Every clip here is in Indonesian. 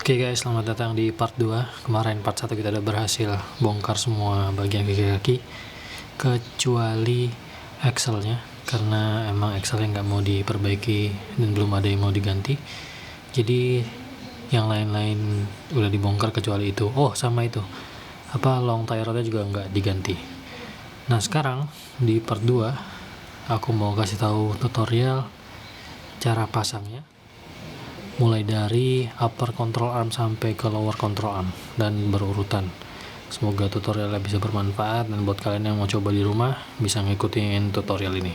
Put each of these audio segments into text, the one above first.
Oke guys, selamat datang di part 2. Kemarin part 1 kita udah berhasil bongkar semua bagian kaki-kaki kecuali axle-nya, karena emang axle-nya nggak mau diperbaiki dan belum ada yang mau diganti. Jadi yang lain-lain udah dibongkar kecuali itu. Oh, sama itu. Long tire rodnya juga nggak diganti. Nah, sekarang di part 2 aku mau kasih tahu tutorial cara pasangnya, mulai dari upper control arm sampai ke lower control arm dan berurutan. Semoga tutorialnya bisa bermanfaat dan buat kalian yang mau coba di rumah bisa ngikutin tutorial ini.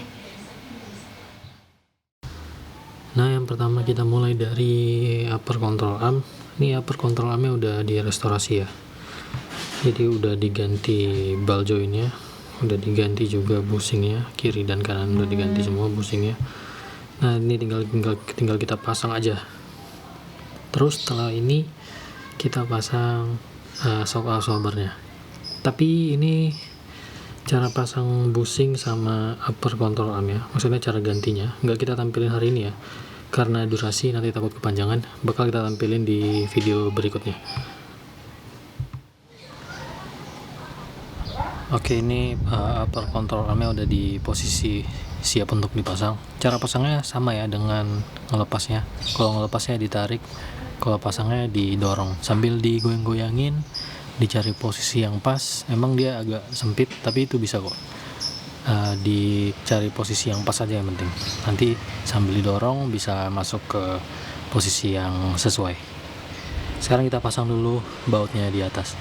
Nah, yang pertama kita mulai dari upper control arm. Ini upper control armnya udah direstorasi ya, jadi udah diganti ball jointnya, udah diganti juga bushingnya, kiri dan kanan udah diganti semua bushingnya. Nah, ini tinggal kita pasang aja. Terus setelah ini kita pasang shock absorbernya. Tapi ini cara pasang bushing sama upper control arm ya, maksudnya cara gantinya nggak kita tampilin hari ini ya, karena durasi nanti takut kepanjangan. Bakal kita tampilin di video berikutnya. Oke, ini upper control armnya udah di posisi siap untuk dipasang. Cara pasangnya sama ya dengan ngelepasnya. Kalau ngelepasnya ditarik, kalau pasangnya didorong sambil digoyang-goyangin, dicari posisi yang pas. Emang dia agak sempit, tapi itu bisa kok. Dicari posisi yang pas aja yang penting. Nanti sambil didorong bisa masuk ke posisi yang sesuai. Sekarang kita pasang dulu bautnya di atas.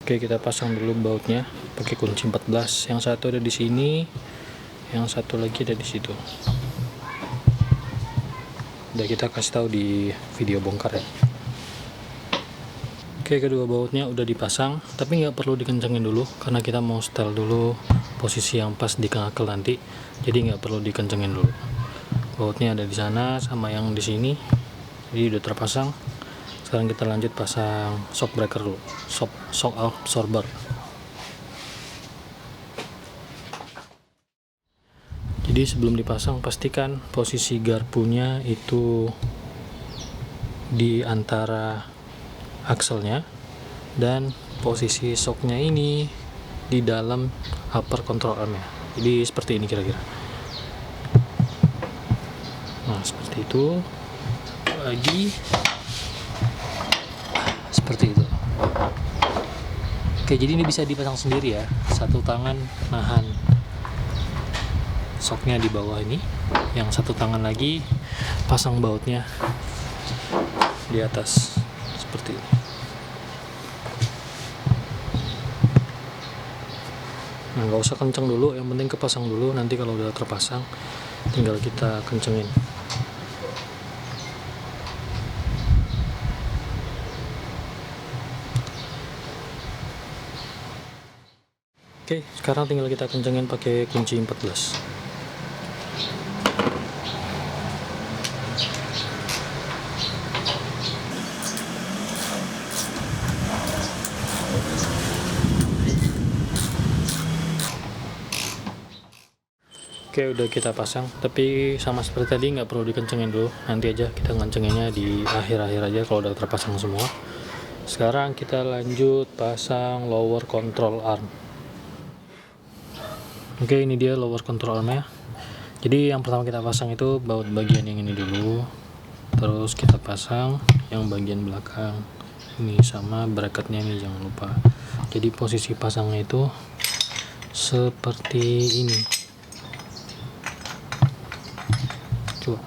Oke, kita pasang dulu bautnya pakai kunci 14. Yang satu ada di sini, yang satu lagi ada di situ. Udah kita kasih tahu di video bongkar ya. Oke, kedua bautnya udah dipasang, tapi nggak perlu dikencengin dulu karena kita mau setel dulu posisi yang pas di knuckle nanti. Jadi nggak perlu dikencengin dulu. Bautnya ada di sana sama yang di sini, jadi udah terpasang. Sekarang kita lanjut pasang shock breaker dulu, shock absorber. Jadi sebelum dipasang pastikan posisi garpunya itu di antara akselnya dan posisi shocknya ini di dalam upper control armnya. Jadi seperti ini kira-kira. Nah, seperti itu. Lagi seperti itu. Oke, jadi ini bisa dipasang sendiri ya. Satu tangan nahan shocknya di bawah ini, yang satu tangan lagi pasang bautnya di atas seperti ini. Nah, nggak usah kenceng dulu, yang penting kepasang dulu. Nanti kalau udah terpasang tinggal kita kencengin. Oke, sekarang tinggal kita kencengin pakai kunci 14. Oke, udah kita pasang, tapi sama seperti tadi nggak perlu dikencengin dulu. Nanti aja kita ngencenginnya di akhir-akhir aja kalau udah terpasang semua. Sekarang kita lanjut pasang lower control arm. Oke, ini dia lower control armnya. Jadi yang pertama kita pasang itu baut bagian yang ini dulu, terus kita pasang yang bagian belakang ini sama bracketnya ini, jangan lupa. Jadi posisi pasangnya itu seperti ini. Coba.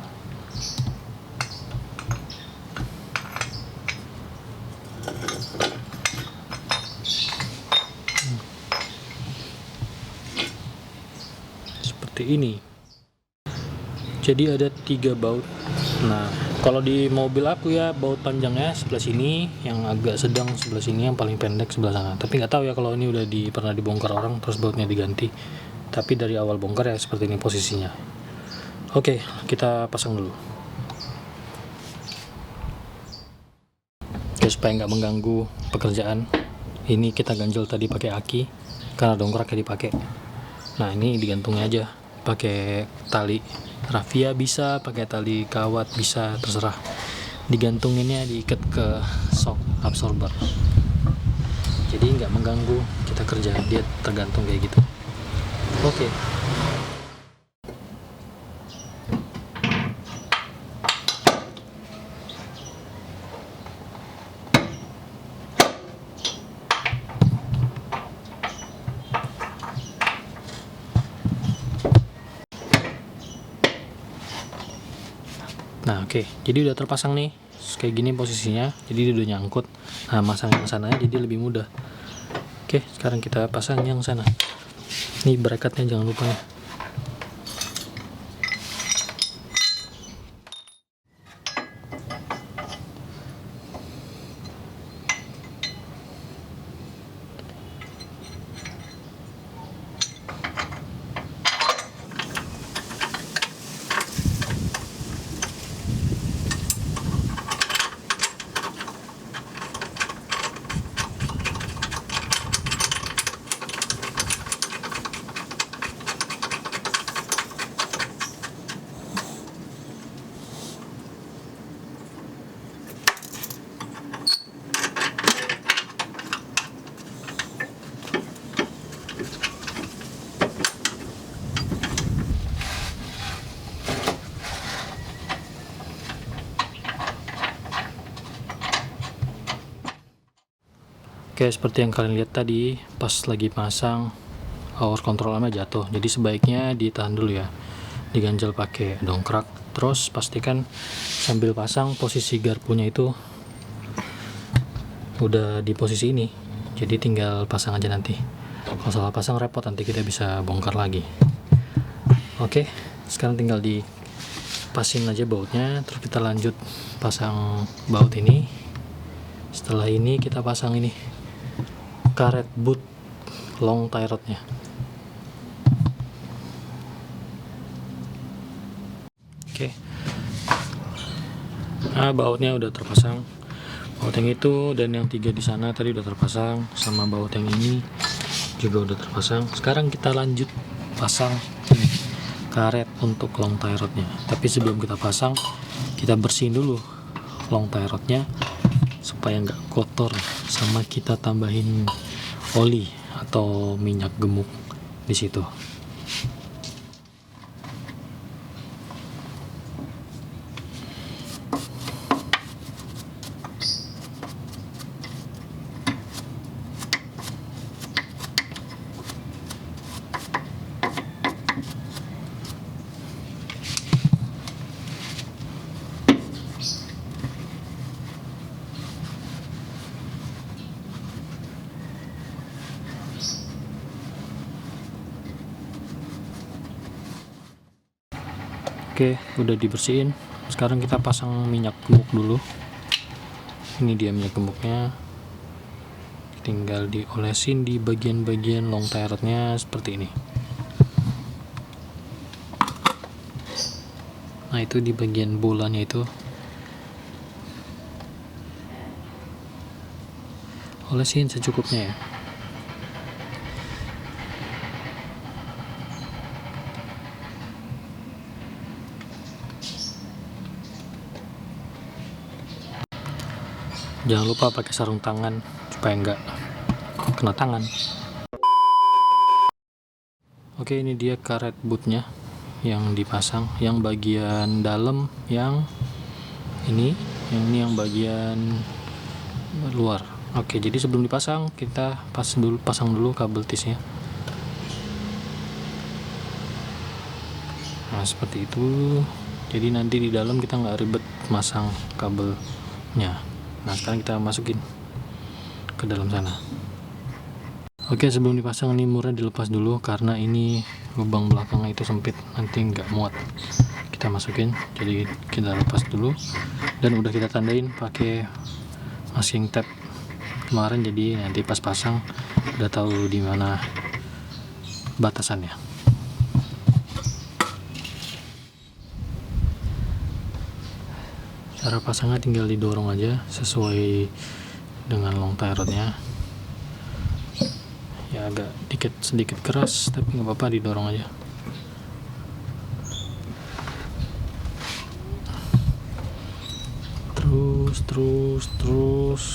Seperti ini. Jadi ada 3 baut. Nah, kalau di mobil aku ya baut panjangnya sebelah sini, yang agak sedang sebelah sini, yang paling pendek sebelah sana. Tapi nggak tahu ya kalau ini udah pernah dibongkar orang terus bautnya diganti. Tapi dari awal bongkar ya seperti ini posisinya. Oke, kita pasang dulu. Oke, supaya nggak mengganggu pekerjaan, ini kita ganjel tadi pakai aki karena dongkraknya dipakai. Nah, ini digantungnya aja pakai tali rafia bisa, pakai tali kawat bisa, terserah. digantunginnya diikat ke shock absorber, jadi nggak mengganggu kita kerja, dia tergantung kayak gitu. Oke. Nah oke, jadi udah terpasang nih, kayak gini posisinya, jadi dia udah nyangkut. Nah masang yang sana jadi lebih mudah. Oke, sekarang kita pasang yang sana. Nih bracketnya jangan lupa ya. Oke, seperti yang kalian lihat tadi, pas lagi pasang power control-nya jatuh. Jadi sebaiknya ditahan dulu ya, diganjel pakai dongkrak. Terus pastikan sambil pasang posisi garpunya itu udah di posisi ini. Jadi tinggal pasang aja nanti. Kalau salah pasang repot, nanti kita bisa bongkar lagi. Oke, sekarang tinggal dipasin aja bautnya. Terus kita lanjut pasang baut ini. Setelah ini kita pasang ini karet boot long tie rodnya. Oke. Nah, bautnya udah terpasang. Baut yang itu dan yang 3 di sana tadi udah terpasang, sama baut yang ini juga udah terpasang. Sekarang kita lanjut pasang ini karet untuk long tie rodnya. Tapi sebelum kita pasang, kita bersihin dulu long tie rodnya supaya nggak kotor, sama kita tambahin oli atau minyak gemuk di situ. Oke, udah dibersihin. Sekarang kita pasang minyak gemuk dulu. Ini dia minyak gemuknya. Tinggal diolesin di bagian-bagian long tie rodnya seperti ini. Nah, itu di bagian bolanya itu. Olesin secukupnya ya. Jangan lupa pakai sarung tangan supaya nggak kena tangan. Oke, ini dia karet bootnya yang dipasang, yang bagian dalam yang ini yang bagian luar. Oke, jadi sebelum dipasang kita pasang dulu kabel tisnya. Nah, seperti itu. Jadi nanti di dalam kita nggak ribet masang kabelnya. Nah, sekarang kita masukin ke dalam sana. Oke, sebelum dipasang ini murnya dilepas dulu karena ini lubang belakangnya itu sempit, nanti nggak muat. Kita masukin, jadi kita lepas dulu dan udah kita tandain pakai masking tape kemarin, jadi nanti pas pasang udah tahu di mana batasannya. Cara pasangnya tinggal didorong aja sesuai dengan long tie rodnya. Ya agak sedikit keras, tapi nggak apa-apa, didorong aja. Terus terus.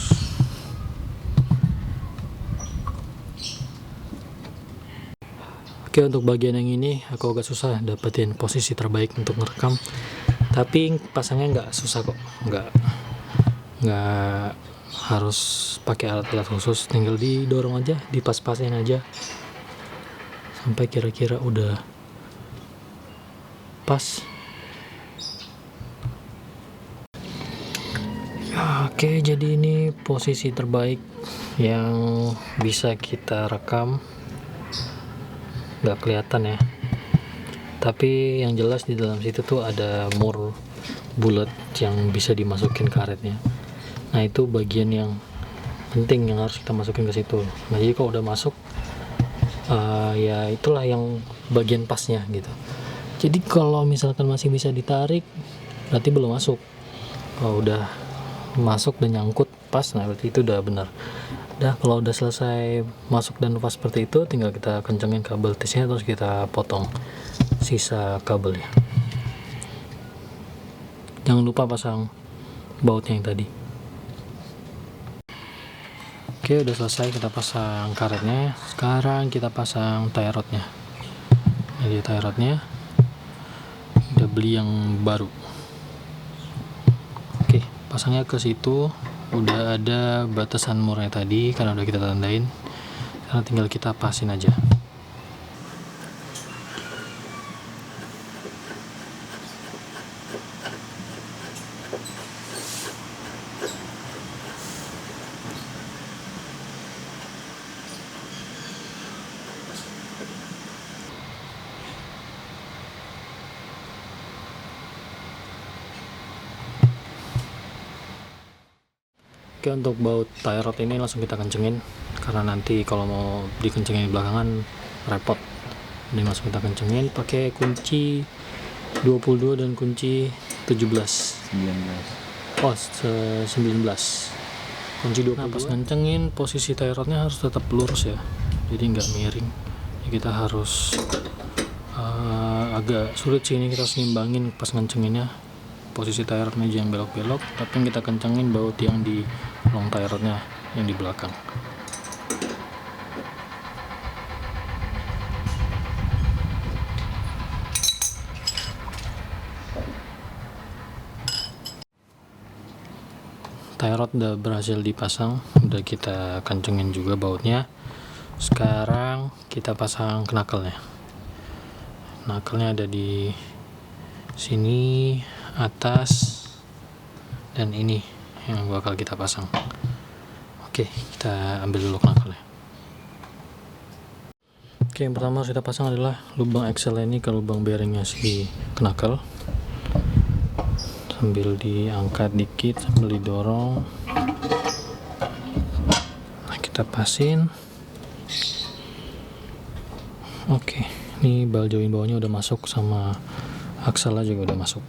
Oke, untuk bagian yang ini aku agak susah dapetin posisi terbaik untuk merekam, tapi pasangnya nggak susah kok, nggak harus pakai alat-alat khusus, tinggal didorong aja, dipas-pasin aja sampai kira-kira udah pas. Oke, jadi ini posisi terbaik yang bisa kita rekam. Nggak kelihatan ya, tapi yang jelas di dalam situ tuh ada mur bulat yang bisa dimasukin karetnya. Nah, itu bagian yang penting yang harus kita masukin ke situ. Nah, jadi kalau udah masuk, ya itulah yang bagian pasnya gitu. Jadi kalau misalkan masih bisa ditarik, berarti belum masuk. Kalau udah masuk dan nyangkut pas, nah berarti itu udah benar. Dah, kalau udah selesai masuk dan pas seperti itu, tinggal kita kencengin kabel tisnya, terus kita potong sisa kabelnya. Jangan lupa pasang bautnya yang tadi. Oke, udah selesai kita pasang karetnya. Sekarang kita pasang tie rodnya. Jadi tie rodnya udah beli yang baru. Oke, pasangnya ke situ. Udah ada batasan murnya tadi karena udah kita tandain. Karena tinggal kita pasin aja. Oke, untuk baut tie rod ini langsung kita kencengin, karena nanti kalau mau dikencengin di belakangan repot. Ini langsung kita kencengin pakai kunci 22 dan kunci 19. Oh, 19. Kunci 22. Nah, pas kencengin posisi tie rodnya harus tetap lurus ya, jadi nggak miring. Jadi kita harus agak sulit sih ini, kita harus ngimbangin pas ngencenginnya. Posisi tie rodnya jangan belok-belok, tapi yang kita kencengin baut yang di long tie rodnya yang di belakang. Tie rod udah berhasil dipasang, udah kita kencengin juga bautnya. Sekarang kita pasang knuckle-nya. Knuckle-nya ada di sini, atas, dan ini yang bakal kita pasang. Oke, kita ambil dulu knuckle-nya. Oke, yang pertama harus kita pasang adalah lubang axle ini ke lubang bearingnya si knuckle. Sambil diangkat dikit, sambil didorong. Nah, kita pasin. Oke, ini bal join bawahnya udah masuk, sama akselnya juga udah masuk.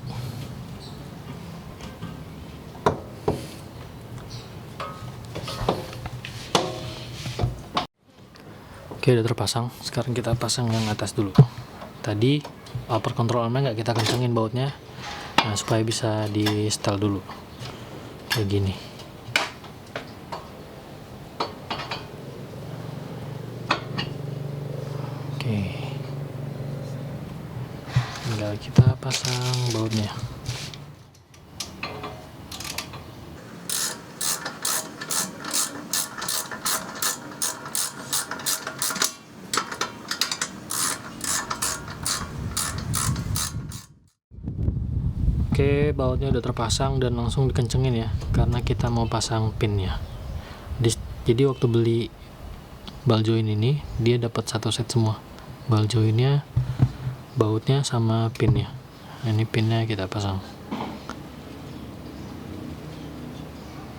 Oke, udah terpasang. Sekarang kita pasang yang atas dulu. Tadi upper control armnya nggak kita kencengin bautnya, nah supaya bisa di setel dulu kayak gini. Oke, tinggal kita pasang bautnya. Oke, bautnya udah terpasang dan langsung dikencengin ya, karena kita mau pasang pinnya. Jadi waktu beli ball join ini, dia dapat satu set semua, ball joinnya, bautnya, sama pinnya. Nah, ini pinnya kita pasang.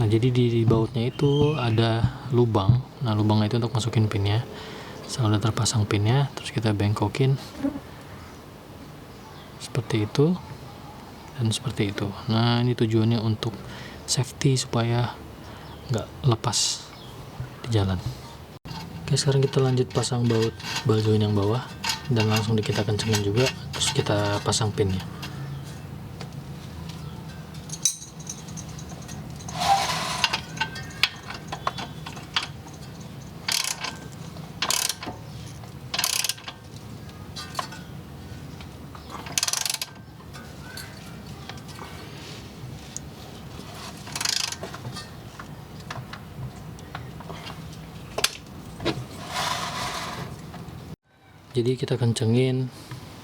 Nah, jadi di bautnya itu ada lubang. Nah, lubang itu untuk masukin pinnya. Setelah udah terpasang pinnya, terus kita bengkokin seperti itu dan seperti itu. Nah, ini tujuannya untuk safety supaya nggak lepas di jalan. Oke, sekarang kita lanjut pasang baut ball join yang bawah dan langsung kita kencengin juga, terus kita pasang pinnya. Jadi kita kencengin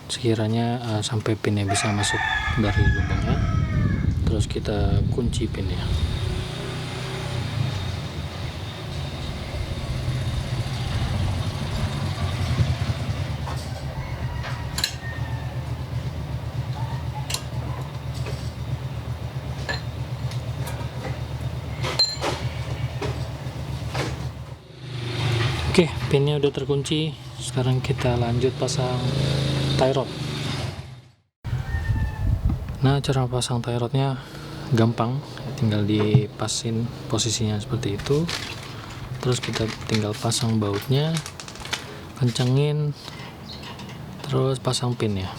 sekiranya sampai pinnya bisa masuk dari lubangnya, terus kita kunci pinnya. Oke, pinnya udah terkunci. Sekarang kita lanjut pasang tie rod. Nah, cara pasang tie rodnya gampang, tinggal dipasin posisinya seperti itu. Terus kita tinggal pasang bautnya, kencengin, terus pasang pinnya.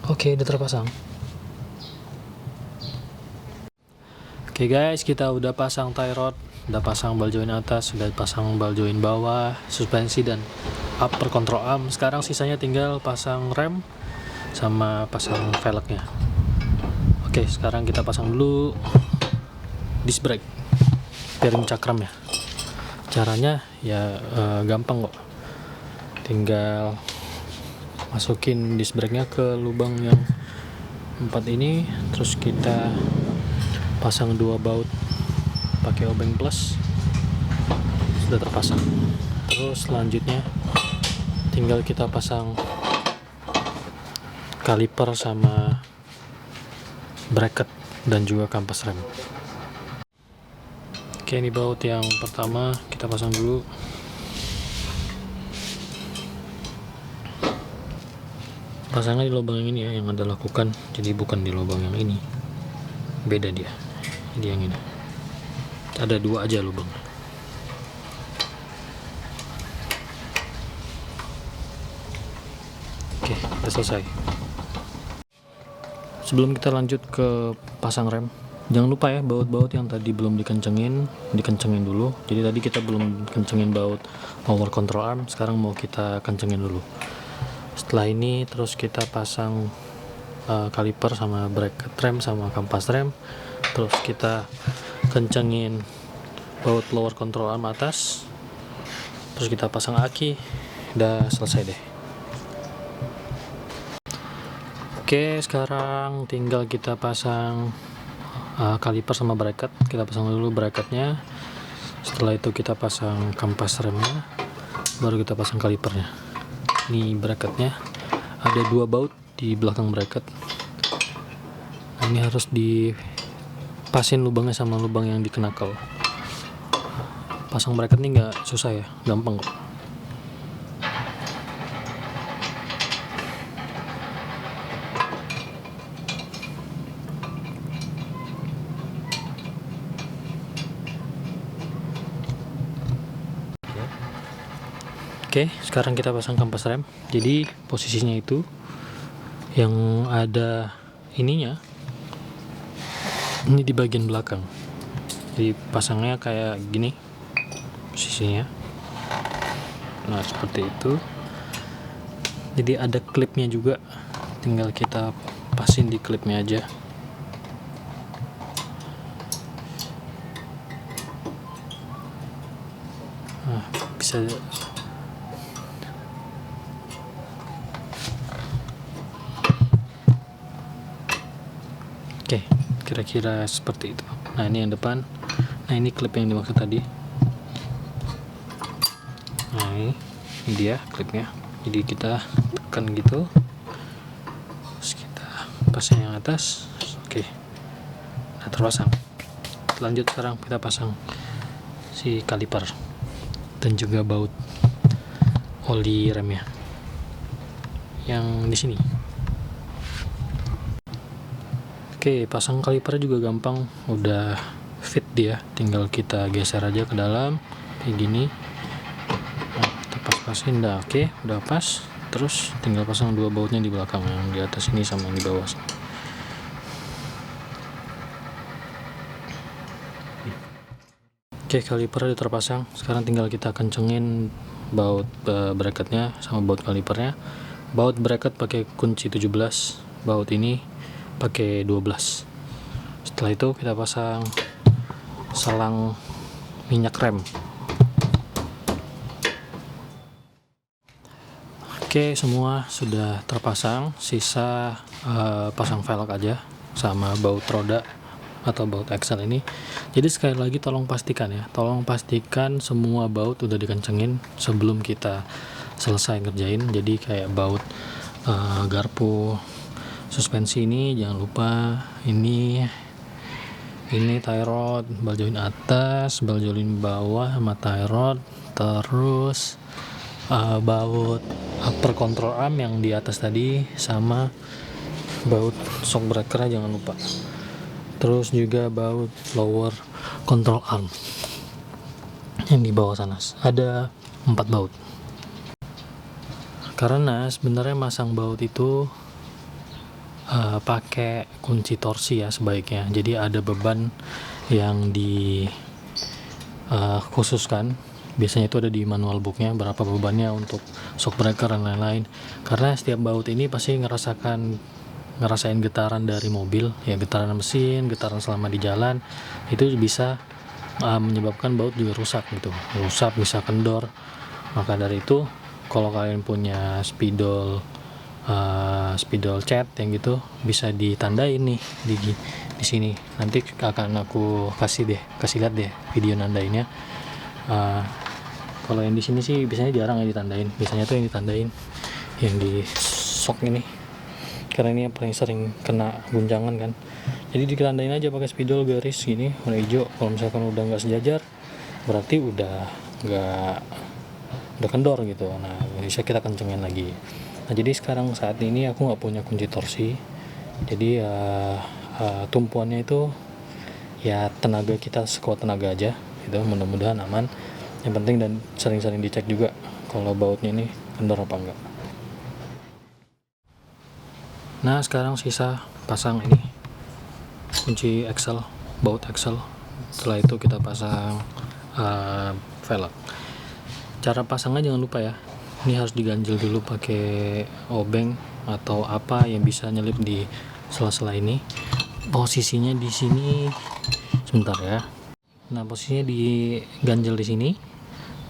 Oke, udah terpasang. Oke guys, kita udah pasang tie rod, udah pasang ball joint atas, udah pasang ball joint bawah, suspensi dan upper control arm. Sekarang sisanya tinggal pasang rem sama pasang velgnya. Oke, sekarang kita pasang dulu disc brake, bearing cakram ya. Caranya ya gampang kok, tinggal masukin disc brake-nya ke lubang yang 4 ini, terus kita pasang 2 baut pakai obeng plus, sudah terpasang. Terus selanjutnya tinggal kita pasang kaliper sama bracket dan juga kampas rem. Oke, ini baut yang pertama kita pasang dulu. Pasangnya di lubang yang ini ya, yang Anda lakukan, jadi bukan di lubang yang ini, beda dia. Jadi yang ini ada 2 aja lubang. Oke, udah selesai. Sebelum kita lanjut ke pasang rem, jangan lupa ya, baut-baut yang tadi belum dikencengin dulu. Jadi tadi kita belum kencengin baut lower control arm, sekarang mau kita kencengin dulu. Setelah ini terus kita pasang kaliper sama bracket rem sama kampas rem, terus kita kencengin baut lower control arm atas, terus kita pasang aki. Udah selesai deh. Oke, sekarang tinggal kita pasang kaliper sama bracket. Kita pasang dulu bracketnya, setelah itu kita pasang kampas remnya, baru kita pasang kalipernya. Ini bracketnya, ada 2 baut di belakang bracket. Nah, ini harus dipasin lubangnya sama lubang yang di knuckle. Pasang bracket ini nggak susah ya, gampang kok. Oke, sekarang kita pasang kampas rem. Jadi posisinya itu yang ada ininya, ini di bagian belakang. Jadi pasangnya kayak gini posisinya. Nah, seperti itu. Jadi ada klipnya juga, tinggal kita pasin di klipnya aja. Nah, bisa. Oke, kira-kira seperti itu. Nah, ini yang depan. Nah, ini klip yang dimaksud tadi. Nah, ini dia klipnya. Jadi kita tekan gitu, terus kita pasang yang atas. Oke, nah, terpasang. Lanjut, sekarang kita pasang si kaliper dan juga baut oli remnya yang di sini. Oke, pasang kaliper juga gampang, udah fit dia, tinggal kita geser aja ke dalam kayak gini. pasin dah. Oke, udah pas. Terus tinggal pasang dua bautnya di belakang, yang di atas ini sama yang di bawah sini. Oke, kaliper udah terpasang. Sekarang tinggal kita kencengin baut bracketnya sama baut kalipernya. Baut bracket pakai kunci 17, baut ini pakai 12. Setelah itu kita pasang selang minyak rem. Oke, semua sudah terpasang, sisa pasang velg aja sama baut roda atau baut axle ini. Jadi sekali lagi tolong pastikan semua baut udah dikencengin sebelum kita selesai ngerjain. Jadi kayak baut garpu suspensi ini jangan lupa, ini tie rod, ball joint atas, ball joint bawah sama tie rod, terus baut upper control arm yang di atas tadi, sama baut shock breaker jangan lupa. Terus juga baut lower control arm yang di bawah sana. Ada 4 baut. Karena sebenarnya masang baut itu pakai kunci torsi ya sebaiknya. Jadi ada beban yang di khususkan. Biasanya itu ada di manual booknya berapa bebannya untuk shock breaker dan lain-lain. Karena setiap baut ini pasti ngerasain getaran dari mobil, ya getaran mesin, getaran selama di jalan, itu bisa menyebabkan baut juga rusak gitu, bisa kendor. Maka dari itu kalau kalian punya spidol cat yang gitu bisa ditandain nih di sini. Nanti akan aku kasih lihat deh video nandainnya. Kalau yang di sini sih biasanya jarang ya ditandain. Biasanya tuh yang ditandain yang di shock ini, karena ini yang paling sering kena guncangan kan. Jadi ditandain aja pakai spidol garis gini warna hijau. Kalau misalkan udah nggak sejajar berarti udah kendor gitu. Nah bisa kita kencengin lagi. Nah jadi sekarang saat ini aku nggak punya kunci torsi, jadi tumpuannya itu ya tenaga kita sekuat tenaga aja gitu. Mudah-mudahan aman. Yang penting dan sering-sering dicek juga kalau bautnya ini kendor apa enggak. Nah sekarang sisa pasang ini kunci axle, baut axle. Setelah itu kita pasang velg. Cara pasangnya jangan lupa ya, ini harus diganjel dulu pakai obeng atau apa yang bisa nyelip di sela-sela ini. Posisinya di sini sebentar ya. Nah posisinya diganjel di sini,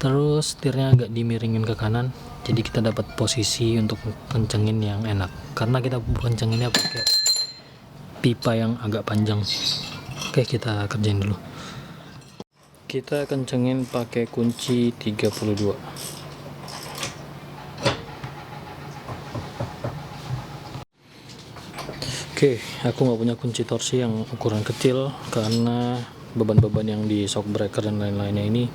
terus setirnya agak dimiringin ke kanan, jadi kita dapat posisi untuk kencengin yang enak. Karena kita kencenginnya pakai pipa yang agak panjang. Oke, kita kerjain dulu. Kita kencengin pakai kunci 32. Oke, aku nggak punya kunci torsi yang ukuran kecil karena beban-beban yang di shock breaker dan lain-lainnya ini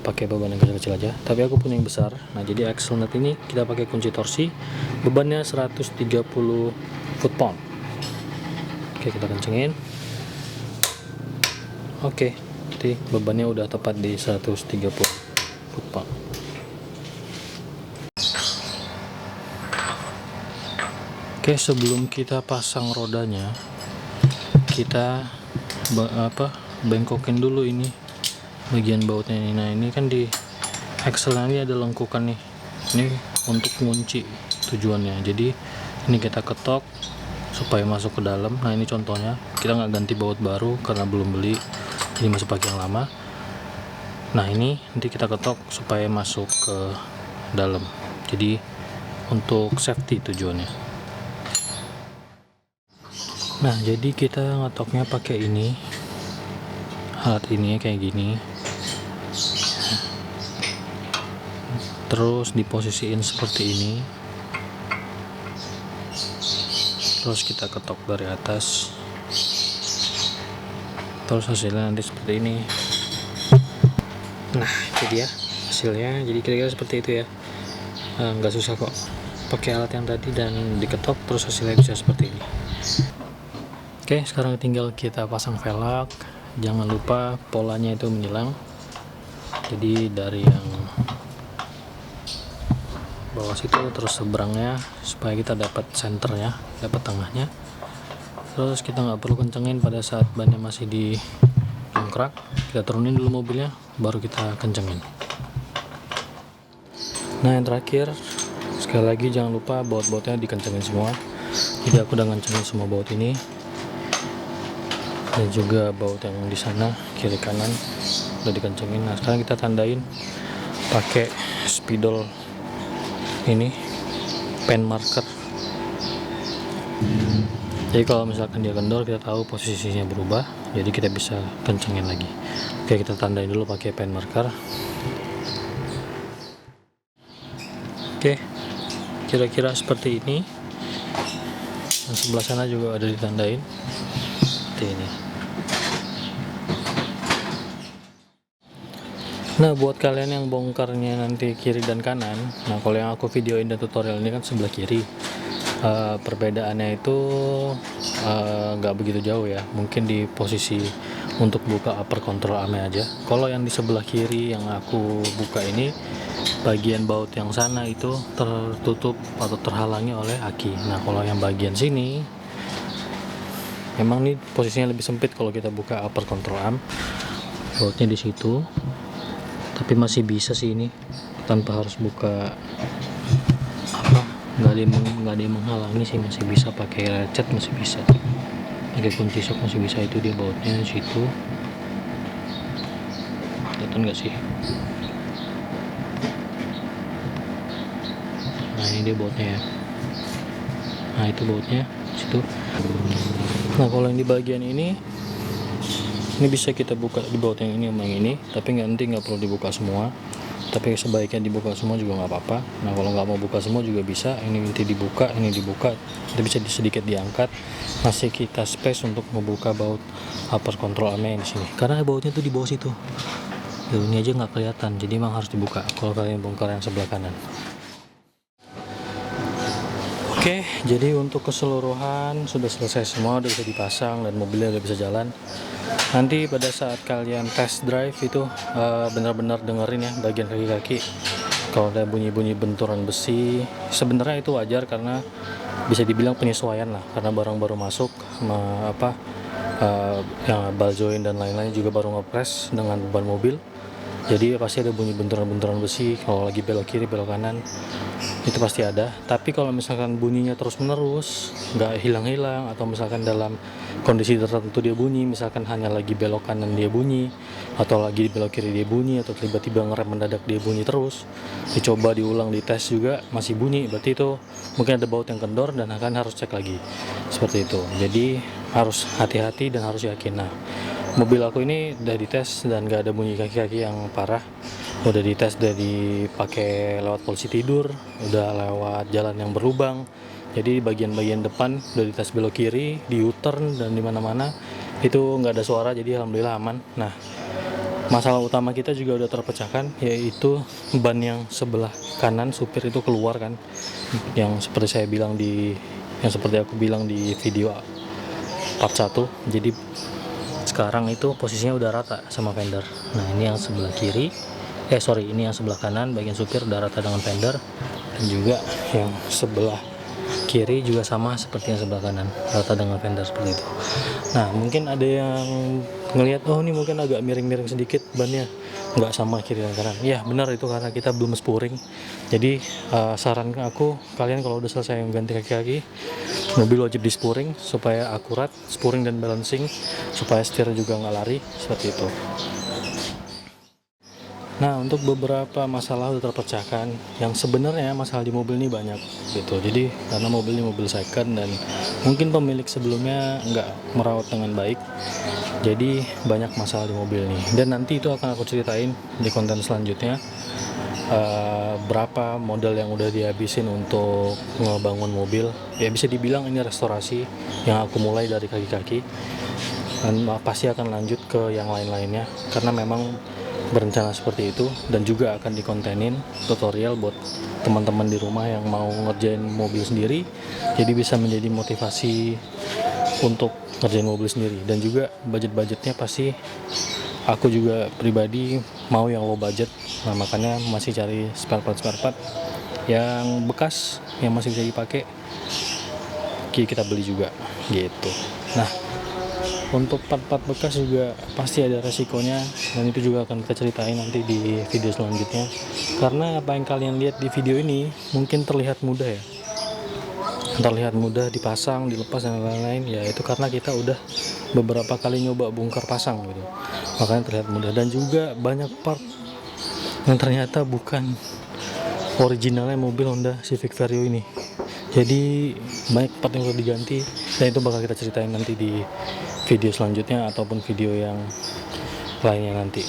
pakai beban yang kecil-kecil aja. Tapi aku punya yang besar. Nah jadi axle nut ini kita pakai kunci torsi, bebannya 130 foot pound. Oke, kita kencengin. Oke, jadi bebannya udah tepat di 130 foot pound. Oke, sebelum kita pasang rodanya, kita bengkokin dulu ini bagian bautnya ini. Nah ini kan di axle ini ada lengkukan nih, ini untuk kunci tujuannya. Jadi ini kita ketok supaya masuk ke dalam. Nah ini contohnya, kita nggak ganti baut baru karena belum beli, jadi masih pakai yang lama. Nah ini nanti kita ketok supaya masuk ke dalam, jadi untuk safety tujuannya. Nah jadi kita ngetoknya pakai ini, alat ini kayak gini, terus diposisiin seperti ini, terus kita ketok dari atas, terus hasilnya nanti seperti ini. Nah itu dia hasilnya, jadi kira-kira seperti itu ya. Nggak susah kok, pakai alat yang tadi dan diketok terus hasilnya bisa seperti ini. Oke, sekarang tinggal kita pasang velg. Jangan lupa polanya itu menyilang, jadi dari yang bawah situ, terus seberangnya supaya kita dapat senternya, dapat tengahnya. Terus kita nggak perlu kencengin pada saat bannya masih di dongkrak, kita turunin dulu mobilnya baru kita kencengin. Nah yang terakhir, sekali lagi jangan lupa baut-bautnya dikencengin semua. Jadi aku udah ngencengin semua baut ini dan juga baut yang di sana kiri kanan udah dikencengin. Nah sekarang kita tandain pakai spidol ini, pen marker. Jadi kalau misalkan dia kendor, kita tahu posisinya berubah, jadi kita bisa kencengin lagi. Oke, kita tandain dulu pakai pen marker. Oke, kira-kira seperti ini. Dan sebelah sana juga ada ditandain seperti ini. Nah buat kalian yang bongkarnya nanti kiri dan kanan, nah kalau yang aku videoin dan tutorial ini kan sebelah kiri, perbedaannya itu nggak begitu jauh ya, mungkin di posisi untuk buka upper control ame aja. Kalau yang di sebelah kiri yang aku buka ini, bagian baut yang sana itu tertutup atau terhalangi oleh aki. Nah kalau yang bagian sini memang nih posisinya lebih sempit kalau kita buka upper control arm, bautnya di situ. Tapi masih bisa sih ini tanpa harus buka apa, nggak ada yang menghalangi sih, masih bisa pakai lecet, masih bisa pakai kunci sok, masih bisa. Itu dia bautnya di situ, kelihatan nggak sih? Nah ini dia bautnya ya, nah itu bautnya di situ. Nah kalau yang di bagian ini bisa kita buka di baut yang ini sama yang ini, tapi nanti nggak perlu dibuka semua, tapi sebaiknya dibuka semua juga nggak apa-apa. Nah kalau nggak mau buka semua juga bisa, ini nanti dibuka, ini dibuka, kita bisa sedikit diangkat, masih kita space untuk membuka baut upper control ame di sini, karena bautnya tuh di bawah situ. Ini aja nggak kelihatan, jadi memang harus dibuka kalau kalian bongkar yang sebelah kanan. Oke, jadi untuk keseluruhan sudah selesai semua, udah bisa dipasang dan mobilnya udah bisa jalan. Nanti pada saat kalian test drive itu benar-benar dengerin ya bagian kaki-kaki. Kalau ada bunyi-bunyi benturan besi, sebenarnya itu wajar karena bisa dibilang penyesuaian lah, karena barang baru masuk, yang ball joint dan lain-lain juga baru ngepres dengan beban mobil. Jadi pasti ada bunyi benturan-benturan besi kalau lagi belok kiri, belok kanan, itu pasti ada. Tapi kalau misalkan bunyinya terus menerus, nggak hilang-hilang, atau misalkan dalam kondisi tertentu dia bunyi, misalkan hanya lagi belok kanan dia bunyi, atau lagi belok kiri dia bunyi, atau tiba-tiba ngerem mendadak dia bunyi terus, dicoba diulang di tes juga masih bunyi, berarti itu mungkin ada baut yang kendor dan akan harus cek lagi seperti itu. Jadi harus hati-hati dan harus yakin. Nah mobil aku ini udah dites dan gak ada bunyi kaki-kaki yang parah. Udah dites, udah dipakai lewat polisi tidur, udah lewat jalan yang berlubang. Jadi bagian-bagian depan udah dites belok kiri, di U-turn dan dimana-mana itu nggak ada suara, jadi alhamdulillah aman. Nah masalah utama kita juga udah terpecahkan, yaitu ban yang sebelah kanan supir itu keluar kan, yang seperti aku bilang di video part 1. Jadi sekarang itu posisinya udah rata sama fender. Nah ini yang sebelah kiri, ini yang sebelah kanan bagian supir udah rata dengan fender, dan juga yang sebelah kiri juga sama seperti yang sebelah kanan, rata dengan fender seperti itu. Nah mungkin ada yang ngelihat, oh ini mungkin agak miring-miring sedikit bannya, nggak sama kiri dan kanan. Ya benar, itu karena kita belum spuring. Jadi saran aku, kalian kalau udah selesai ganti kaki-kaki, mobil wajib di spuring supaya akurat, spuring dan balancing, supaya setir juga nggak lari, seperti itu. Nah untuk beberapa masalah udah terpecahkan, yang sebenarnya masalah di mobil ini banyak gitu. Jadi karena mobil ini mobil second dan mungkin pemilik sebelumnya nggak merawat dengan baik, jadi banyak masalah di mobil ini. Dan nanti itu akan aku ceritain di konten selanjutnya, berapa modal yang udah dihabisin untuk ngebangun mobil. Ya bisa dibilang ini restorasi yang aku mulai dari kaki-kaki, dan pasti akan lanjut ke yang lain-lainnya karena memang berencana seperti itu. Dan juga akan dikontenin tutorial buat teman-teman di rumah yang mau ngerjain mobil sendiri, jadi bisa menjadi motivasi untuk ngerjain mobil sendiri. Dan juga budget-budgetnya pasti aku juga pribadi mau yang low budget. Nah makanya masih cari spare part yang bekas yang masih bisa dipakai kita beli juga gitu. Nah, untuk part-part bekas juga pasti ada resikonya, dan itu juga akan kita ceritain nanti di video selanjutnya. Karena apa yang kalian lihat di video ini mungkin terlihat mudah ya, terlihat mudah dipasang, dilepas dan lain-lain, ya itu karena kita udah beberapa kali nyoba bongkar pasang gitu, makanya terlihat mudah. Dan juga banyak part yang ternyata bukan originalnya mobil Honda Civic Vario ini, jadi banyak part yang perlu diganti, dan itu bakal kita ceritain nanti di video selanjutnya ataupun video yang lainnya nanti.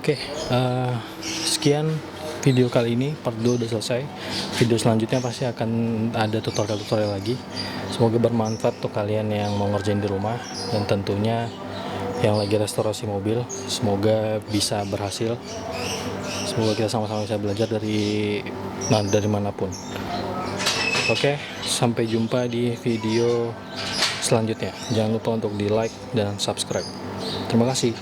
Oke, sekian video kali ini, part 2 udah selesai. Video selanjutnya pasti akan ada tutorial lagi. Semoga bermanfaat untuk kalian yang mau ngerjain di rumah, dan tentunya yang lagi restorasi mobil, semoga bisa berhasil. Semoga kita sama-sama bisa belajar dari manapun. Oke, sampai jumpa di video selanjutnya. Jangan lupa untuk di like dan subscribe. Terima kasih.